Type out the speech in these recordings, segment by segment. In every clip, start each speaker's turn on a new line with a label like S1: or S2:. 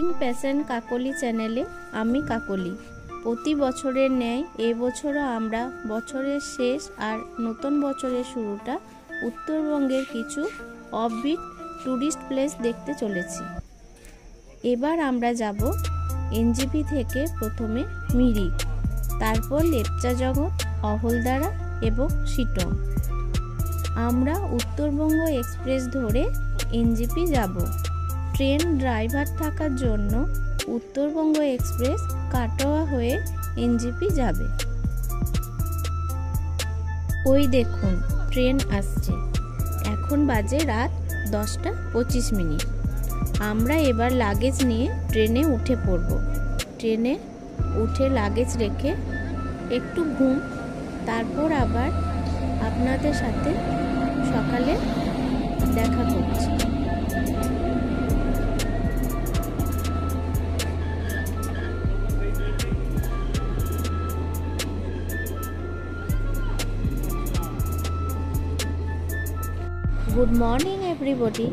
S1: Working patient কাকলি চ্যানেলে আমি কাকলি। প্রতি বছরের ন্যায় এবছরও আমরা বছরের শেষ আর নতুন বছরের শুরুটা উত্তরবঙ্গের কিছু অফবিট ট্যুরিস্ট প্লেস দেখতে চলেছি। এবার আমরা যাব এনজেপি থেকে প্রথমে মিরিক, তারপর লেপচা জগৎ, অহলদারা এবং শিটং। আমরা উত্তরবঙ্গ এক্সপ্রেস ধরে এনজেপি যাব। ট্রেন ড্রাইভার থাকার জন্য উত্তরবঙ্গ এক্সপ্রেস কাটোয়া হয়ে এনজেপি যাবে। ওই দেখুন ট্রেন আসছে। এখন বাজে রাত 10:25। আমরা এবার লাগেজ নিয়ে ট্রেনে উঠে পড়ব। ট্রেনে উঠে লাগেজ রেখে একটু ঘুম, তারপর আবার আপনাদের সাথে সকালে দেখা করছি। Good morning everybody.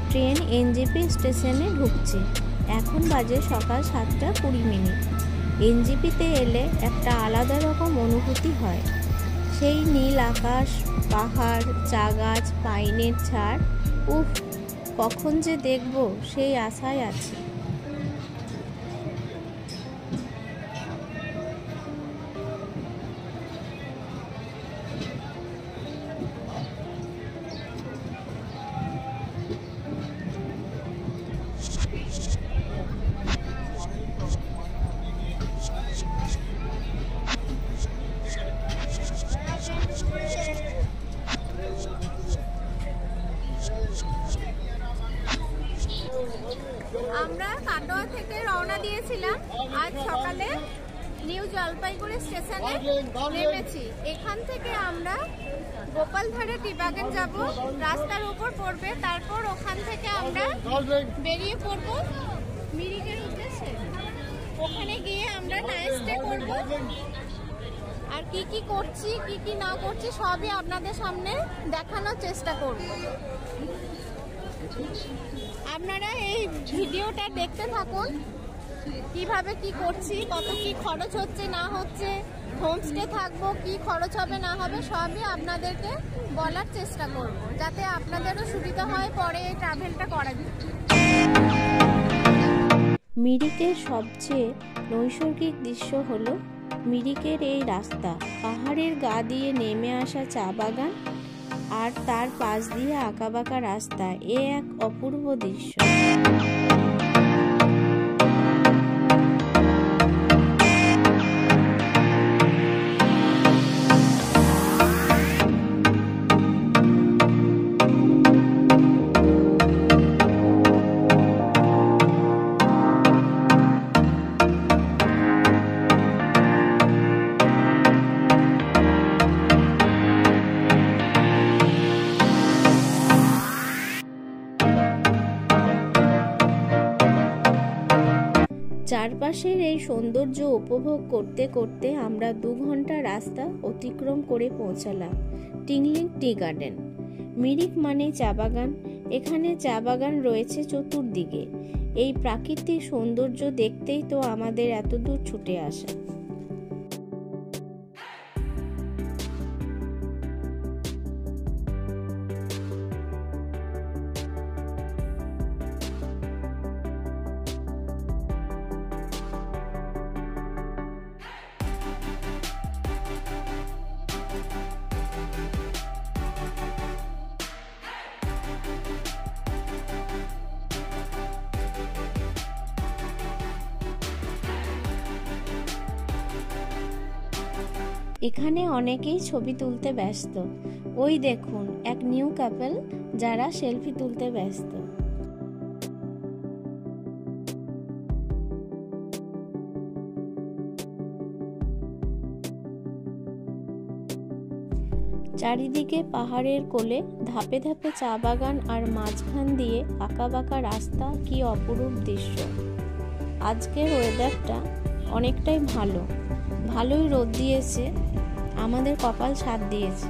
S1: Train NJP স্টেশনে ঢুকছে। এখন বাজে সকাল 7:20। এনজেপিতে এলে একটা আলাদা রকম অনুভূতি হয়। সেই নীল আকাশ, পাহাড়, চা গাছ, পাইনের ছাড়, উফ, কখন যে দেখব সেই আশায় আছি।
S2: আমরা কাটোয়া থেকে রওনা দিয়েছিলাম। আজ সকালে নিউ জলপাইগুড়ি স্টেশনে নেমেছি। এখান থেকে আমরা গোপালধারা টি বাগান যাব, রাস্তার উপর পড়বে। তারপর ওখান থেকে আমরা বেরিয়ে পড়ব মিরিকের উদ্দেশ্যে। ওখানে গিয়ে আমরা নাইট স্টে করব। আর কি কি করছি, কি কি না করছি সবই আপনাদের সামনে দেখানোর চেষ্টা করব। আপনারা এই ভিডিওটা দেখতে থাকুন, কিভাবে কি করছি, কত কি খরচ হচ্ছে না হচ্ছে, হোমস্টে থাকবো, কি খরচ হবে না হবে সবই আপনাদেরকে বলার চেষ্টা করব, যাতে আপনাদেরও সুবিধা হয় পরে এই ট্রাভেলটা করার।
S1: মিরিকের সবচেয়ে নৈসর্গিক দৃশ্য হলো মিরিকের এই রাস্তা, পাহাড়ের গা দিয়ে নেমে আসা চা বাগান আর তার পাশ দিয়ে আঁকাবাঁকা রাস্তা। এ এক অপূর্ব দৃশ্য। চারপাশের এই সৌন্দর্য উপভোগ করতে করতে আমরা 2 ঘন্টা রাস্তা অতিক্রম করে পৌঁছালাম টিংলিং টি গার্ডেন। মিরিক মানে চা বাগান। এখানে চা বাগান রয়েছে চতুর্দিকে। এই প্রাকৃতিক সৌন্দর্য দেখতেই তো আমাদের এত দূর ছুটে আসা। এখানে অনেকেই ছবি তুলতে ব্যস্ত। ওই দেখুন এক নিউ কাপল যারা সেলফি তুলতে ব্যস্ত। চারিদিকে পাহাড়ের কোলে ধাপে ধাপে চা বাগান আর মাঝখান দিয়ে আঁকাবাঁকা রাস্তা, কি অপরূপ দৃশ্য। আজকের ওয়েদারটা অনেকটাই ভালোই রোদ দিয়েছে, আমাদের কপাল সাথ দিয়েছে।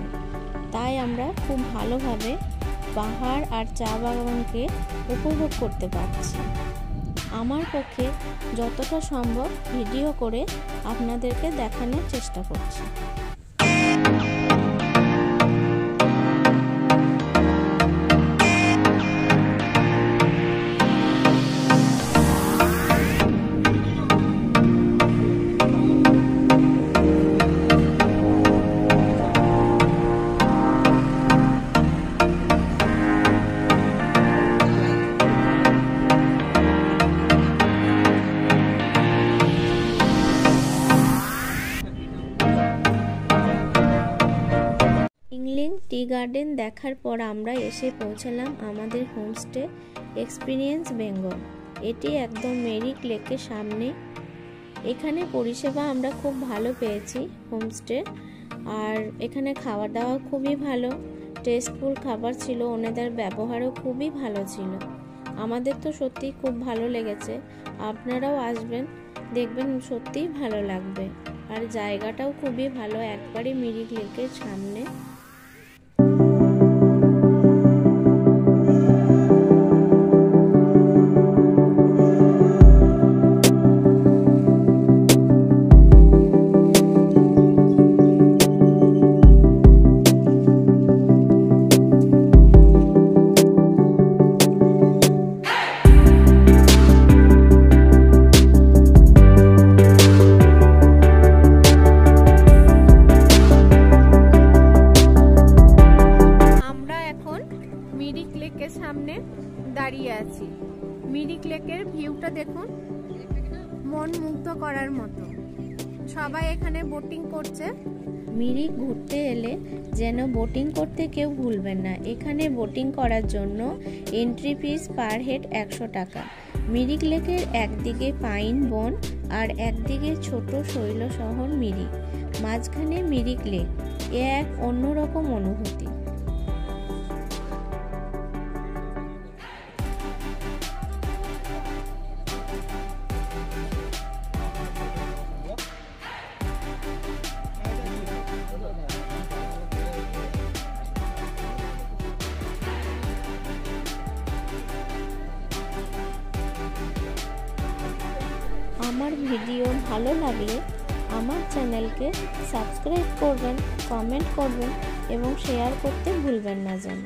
S1: তাই আমরা খুব ভালোভাবে পাহাড় আর চা বাগানকে উপভোগ করতে পারছি। আমার পক্ষে যতটা সম্ভব ভিডিও করে আপনাদেরকে দেখানোর চেষ্টা করছি। ইংলিং টি গার্ডেন দেখার পর আমরা এসে পৌঁছালাম আমাদের হোমস্টে এক্সপিরিয়েন্স বেঙ্গল। এটি একদম মেরিক লেকের সামনে। এখানে পরিষেবা আমরা খুব ভালো পেয়েছি হোমস্টে, আর এখানে খাওয়া দাওয়া খুবই ভালো, টেস্টফুল খাবার ছিল, ওনাদের ব্যবহারও খুবই ভালো ছিল। আমাদের তো সত্যিই খুব ভালো লেগেছে। আপনারাও আসবেন, দেখবেন সত্যিই ভালো লাগবে। আর জায়গাটাও খুবই ভালো, একবারে মিরিক লেকের সামনে। মিরিক লেকের সামনে দাঁড়িয়ে আছি। মিরিক লেকের ভিউটা দেখুন, মন মুগ্ধ করার মতো। সবাই এখানে বোটিং করছে। মিরিক ঘুরতে এলে যেন বোটিং করতে কেউ ভুলবেন না। এখানে বোটিং করার জন্য এন্ট্রি ফিস পার হেড 100 টাকা। মিরিক লেকের একদিকে পাইন বন আর একদিকে ছোট শৈল শহর মিরিক, মাঝখানে মিরিক লেক। এ এক অন্যরকম অনুভূতি। আমার ভিডিও ভালো লাগলে আমার চ্যানেলকে সাবস্ক্রাইব করবেন, কমেন্ট করবেন এবং শেয়ার করতে ভুলবেন না যেন।